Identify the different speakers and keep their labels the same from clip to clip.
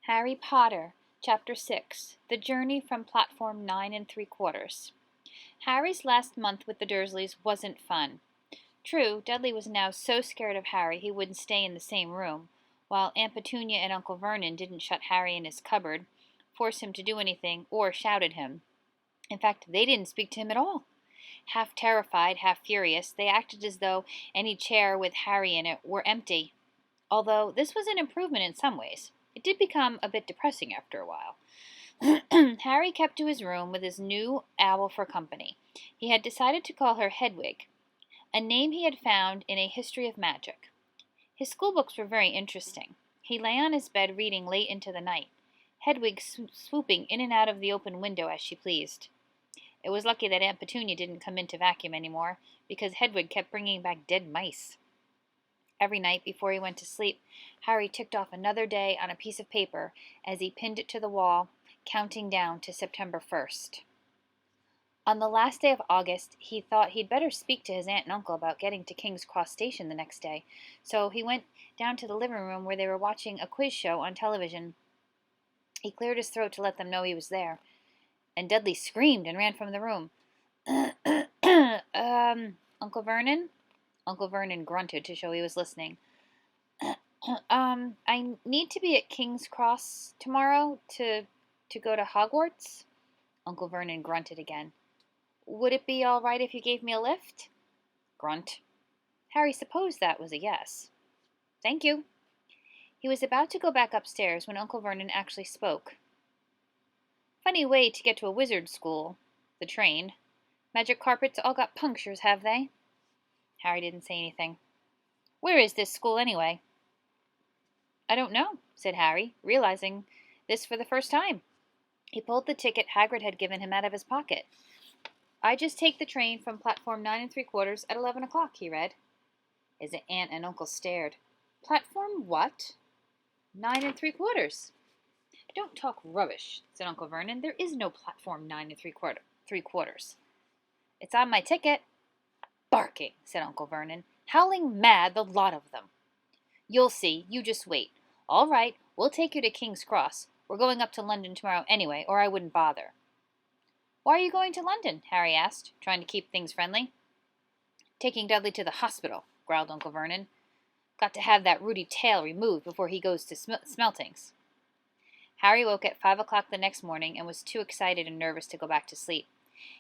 Speaker 1: Harry Potter, Chapter 6 The Journey from Platform 9 3/4. Harry's last month with the Dursleys wasn't fun. True, Dudley was now so scared of Harry he wouldn't stay in the same room, while Aunt Petunia and Uncle Vernon didn't shut Harry in his cupboard, force him to do anything, or shout at him. In fact, they didn't speak to him at all. Half terrified, half furious, they acted as though any chair with Harry in it were empty. Although this was an improvement in some ways, it did become a bit depressing after a while. Harry kept to his room with his new owl for company. He had decided to call her Hedwig, a name he had found in a history of magic. His schoolbooks were very interesting. He lay on his bed reading late into the night, Hedwig swooping in and out of the open window as she pleased. It was lucky that Aunt Petunia didn't come in to vacuum anymore, because Hedwig kept bringing back dead mice. Every night before he went to sleep, Harry ticked off another day on a piece of paper as he pinned it to the wall, counting down to September 1st. On the last day of August, he thought he'd better speak to his aunt and uncle about getting to King's Cross Station the next day, so he went down to the living room where they were watching a quiz show on television. He cleared his throat to let them know he was there, and Dudley screamed and ran from the room. Uncle Vernon? Uncle Vernon grunted to show he was listening. I need to be at King's Cross tomorrow to go to Hogwarts? Uncle Vernon grunted again. Would it be all right if you gave me a lift? Grunt. Harry supposed that was a yes. Thank you. He was about to go back upstairs when Uncle Vernon actually spoke. Funny way to get to a wizard school. The train. Magic carpets all got punctures, have they? Harry didn't say anything. Where is this school, anyway? I don't know, said Harry, realizing this for the first time. He pulled the ticket Hagrid had given him out of his pocket. I just take the train from platform 9 3/4 at 11 o'clock, he read. His aunt and uncle stared. Platform what? 9 3/4. Don't talk rubbish, said Uncle Vernon. There is no platform 9 3/4. It's on my ticket. Barking, said Uncle Vernon. Howling mad, the lot of them. You'll see. You just wait. All right, we'll take you to King's Cross. We're going up to London tomorrow anyway, or I wouldn't bother. Why are you going to London? Harry asked, trying to keep things friendly. Taking Dudley to the hospital, growled Uncle Vernon. Got to have that rooty tail removed before he goes to Smeltings. Harry woke at 5 o'clock the next morning and was too excited and nervous to go back to sleep.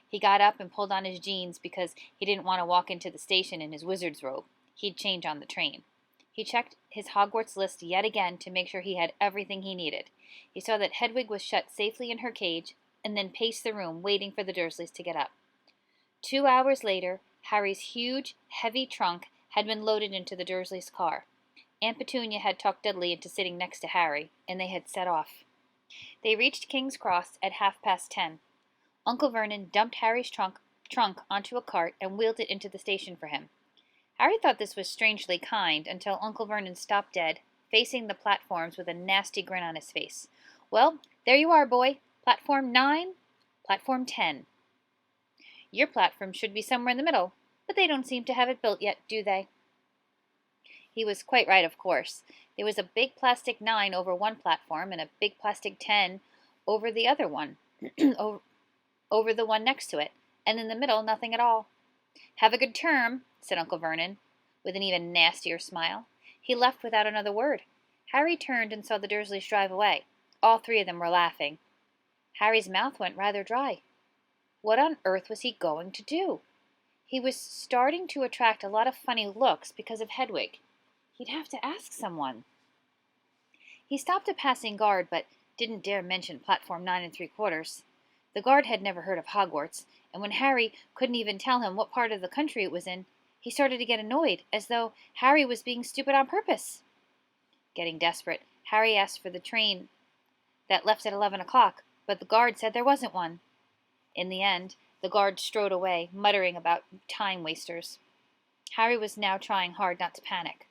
Speaker 1: He got up and pulled on his jeans because he didn't want to walk into the station in his wizard's robe. He'd change on the train. He checked his Hogwarts list yet again to make sure he had everything he needed. He saw that Hedwig was shut safely in her cage and then paced the room, waiting for the Dursleys to get up. 2 hours later, Harry's huge, heavy trunk had been loaded into the Dursleys' car. Aunt Petunia had talked Dudley into sitting next to Harry, and they had set off. They reached King's Cross at 10:30. Uncle Vernon dumped Harry's trunk onto a cart and wheeled it into the station for him. Harry thought this was strangely kind until Uncle Vernon stopped dead, facing the platforms with a nasty grin on his face. Well, there you are, boy. Platform 9, platform 10. Your platform should be somewhere in the middle, but they don't seem to have it built yet, do they? He was quite right, of course. There was a big plastic 9 over one platform and a big plastic 10 over the other one. over the one next to it, and in the middle, nothing at all. Have a good term, said Uncle Vernon, with an even nastier smile. He left without another word. Harry turned and saw the Dursleys drive away. All three of them were laughing. Harry's mouth went rather dry. What on earth was he going to do? He was starting to attract a lot of funny looks because of Hedwig. He'd have to ask someone. He stopped a passing guard, but didn't dare mention platform 9 3/4. The guard had never heard of Hogwarts, and when Harry couldn't even tell him what part of the country it was in, he started to get annoyed, as though Harry was being stupid on purpose. Getting desperate, Harry asked for the train that left at 11 o'clock, but the guard said there wasn't one. In the end, the guard strode away, muttering about time wasters. Harry was now trying hard not to panic.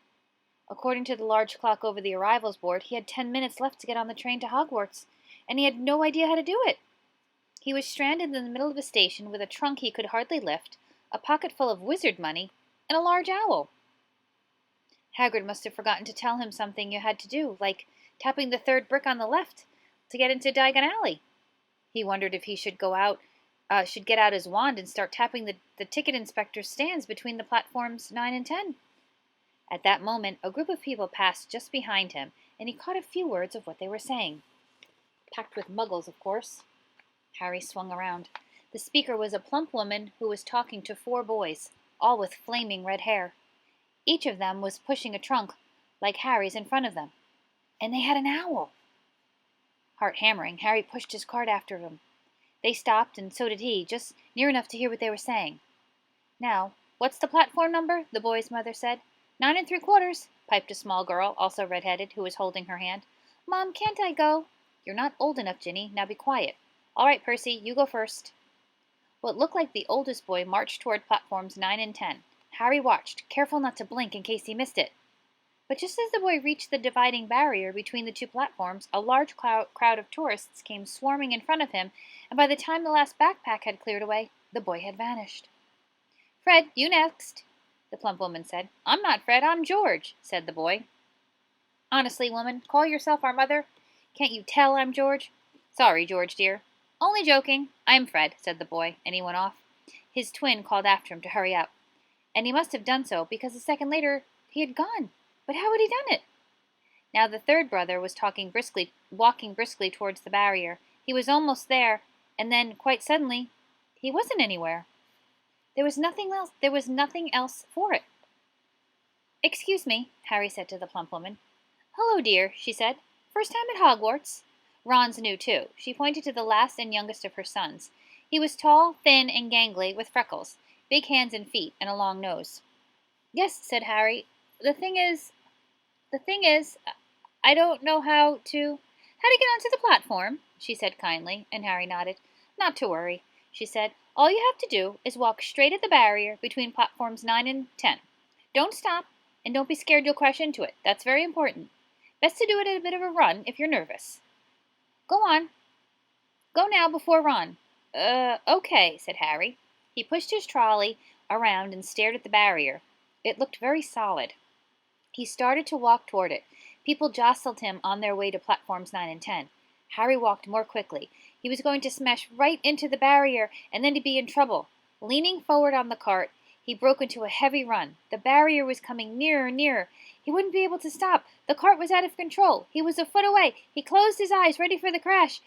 Speaker 1: According to the large clock over the arrivals board, he had 10 minutes left to get on the train to Hogwarts, and he had no idea how to do it. He was stranded in the middle of a station with a trunk he could hardly lift, a pocket full of wizard money, and a large owl. Hagrid must have forgotten to tell him something you had to do, like tapping the third brick on the left to get into Diagon Alley. He wondered if he should should get out his wand and start tapping the ticket inspector's stands between the platforms 9 and 10. At that moment, a group of people passed just behind him, and he caught a few words of what they were saying. Packed with muggles, of course. Harry swung around. The speaker was a plump woman who was talking to 4 boys, all with flaming red hair. Each of them was pushing a trunk, like Harry's, in front of them. And they had an owl. Heart hammering, Harry pushed his cart after them. They stopped, and so did he, just near enough to hear what they were saying. "Now, what's the platform number?" the boy's mother said. 9 3/4, piped a small girl, also red-headed, who was holding her hand. "Mom, can't I go?" "You're not old enough, Ginny. Now be quiet." "All right, Percy, you go first." What looked like the oldest boy marched toward platforms 9 and 10. Harry watched, careful not to blink in case he missed it. But just as the boy reached the dividing barrier between the 2 platforms, a large crowd of tourists came swarming in front of him, and by the time the last backpack had cleared away, the boy had vanished. "Fred, you next," the plump woman said. "I'm not Fred, I'm George," said the boy. "Honestly, woman, call yourself our mother? Can't you tell I'm George?" "Sorry, George, dear." "Only joking. I'm Fred," said the boy, and he went off. His twin called after him to hurry up. And he must have done so, because a second later he had gone. But how had he done it? Now the third brother was walking briskly towards the barrier. He was almost there, and then, quite suddenly, he wasn't anywhere. There was nothing else for it. "Excuse me," Harry said to the plump woman. "Hello, dear," she said. "First time at Hogwarts?" Ron's new, too. She pointed to the last and youngest of her sons. He was tall, thin, and gangly, with freckles, big hands and feet, and a long nose. "Yes," said Harry. The thing is, I don't know how to get onto the platform," she said kindly, and Harry nodded. "Not to worry," she said. "All you have to do is walk straight at the barrier between platforms 9 and 10. Don't stop, and don't be scared you'll crash into it. That's very important. Best to do it at a bit of a run if you're nervous. Go on. Go now before Ron." Okay," said Harry. He pushed his trolley around and stared at the barrier. It looked very solid. He started to walk toward it. People jostled him on their way to platforms 9 and 10. Harry walked more quickly. He was going to smash right into the barrier, and then to be in trouble. Leaning forward on the cart, he broke into a heavy run. The barrier was coming nearer and nearer. He wouldn't be able to stop. The cart was out of control. He was a foot away. He closed his eyes, ready for the crash.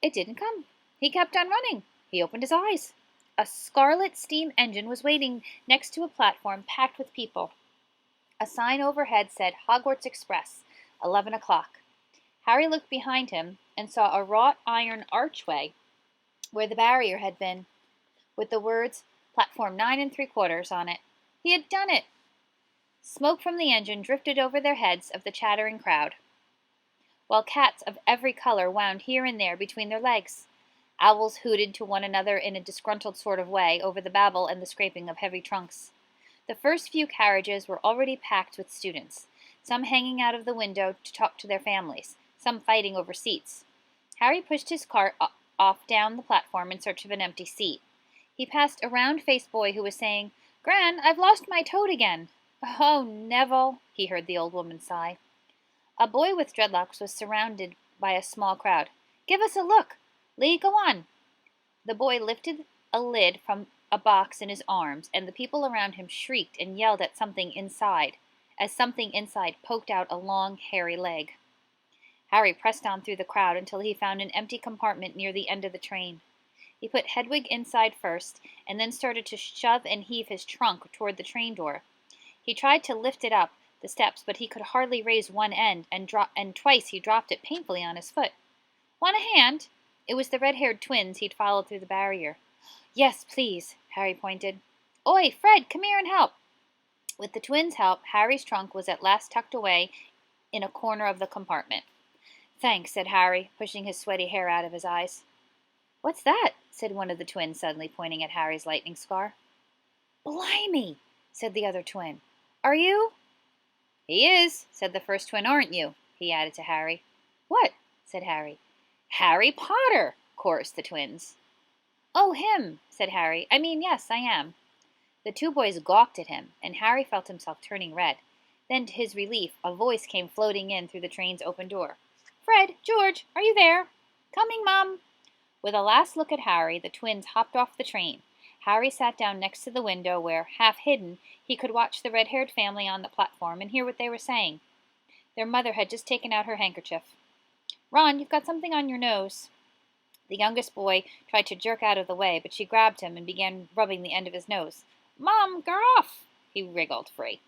Speaker 1: It didn't come. He kept on running. He opened his eyes. A scarlet steam engine was waiting next to a platform packed with people. A sign overhead said Hogwarts Express, 11 o'clock. Harry looked behind him and saw a wrought iron archway where the barrier had been, with the words Platform 9 3/4 on it. He had done it! Smoke from the engine drifted over their heads of the chattering crowd, while cats of every color wound here and there between their legs. Owls hooted to one another in a disgruntled sort of way over the babble and the scraping of heavy trunks. The first few carriages were already packed with students, some hanging out of the window to talk to their families, some fighting over seats. Harry pushed his cart off down the platform in search of an empty seat. He passed a round-faced boy who was saying, "Gran, I've lost my toad again." "Oh, Neville," he heard the old woman sigh. A boy with dreadlocks was surrounded by a small crowd. "Give us a look. Lee, go on." The boy lifted a lid from a box in his arms, and the people around him shrieked and yelled at something inside, as something inside poked out a long, hairy leg. Harry pressed on through the crowd until he found an empty compartment near the end of the train. He put Hedwig inside first, and then started to shove and heave his trunk toward the train door. He tried to lift it up the steps, but he could hardly raise one end, and twice he dropped it painfully on his foot. "Want a hand?" It was the red-haired twins he'd followed through the barrier. "Yes, please," Harry pointed. "Oi, Fred, come here and help." With the twins' help, Harry's trunk was at last tucked away in a corner of the compartment. "Thanks," said Harry, pushing his sweaty hair out of his eyes. "What's that?" said one of the twins, suddenly pointing at Harry's lightning scar. "Blimey!" said the other twin. "Are you—" "He is," said the first twin. "Aren't you?" he added to Harry. "What?" said Harry. "Harry Potter!" chorused the twins. "Oh, him," said Harry. "I mean, yes, I am." The two boys gawked at him, and Harry felt himself turning red. Then, to his relief, a voice came floating in through the train's open door. "Fred, George, are you there?" "Coming, Mum." With a last look at Harry, the twins hopped off the train. Harry sat down next to the window where, half hidden, he could watch the red-haired family on the platform and hear what they were saying. Their mother had just taken out her handkerchief. "Ron, you've got something on your nose." The youngest boy tried to jerk out of the way, but she grabbed him and began rubbing the end of his nose. "Mom, get off!" He wriggled free.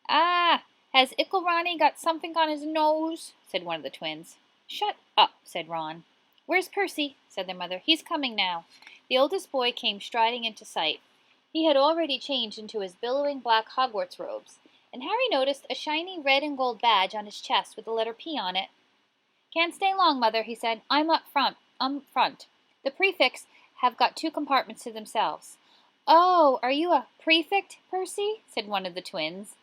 Speaker 1: "Ah, has Ickle Ronnie got something on his nose?" said one of the twins. "Shut up," said Ron. "Where's Percy?" said their mother. "He's coming now." The oldest boy came striding into sight. He had already changed into his billowing black Hogwarts robes, and Harry noticed a shiny red and gold badge on his chest with the letter P on it. "Can't stay long, Mother," he said. "I'm up front. The prefects have got 2 compartments to themselves." "Oh, are you a prefect, Percy?" said one of the twins,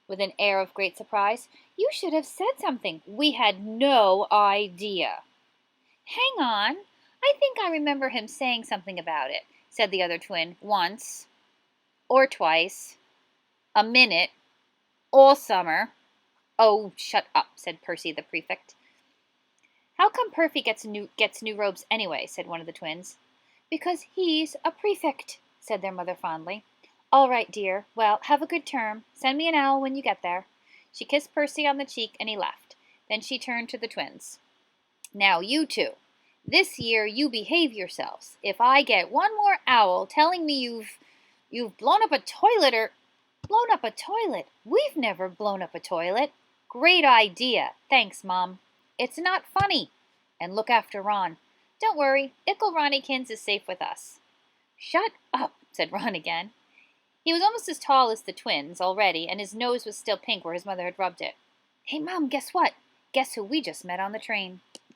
Speaker 1: with an air of great surprise. "You should have said something. We had no idea." "Hang on. I think I remember him saying something about it," said the other twin. "Once. Or twice. A minute. All summer." "Oh, shut up," said Percy the prefect. "How come Perfy gets new robes anyway?" said one of the twins. "Because he's a prefect," said their mother fondly. "All right, dear. Well, have a good term. Send me an owl when you get there." She kissed Percy on the cheek, and he left. Then she turned to the twins. "Now, you two, this year you behave yourselves. If I get one more owl telling me you've blown up a toilet or—" "Blown up a toilet? We've never blown up a toilet." "Great idea. Thanks, Mom." "It's not funny. And look after Ron." "Don't worry. Ickle Ronnykins is safe with us." "Shut up," said Ron again. He was almost as tall as the twins already, and his nose was still pink where his mother had rubbed it. "Hey, Mom, guess what? Guess who we just met on the train?"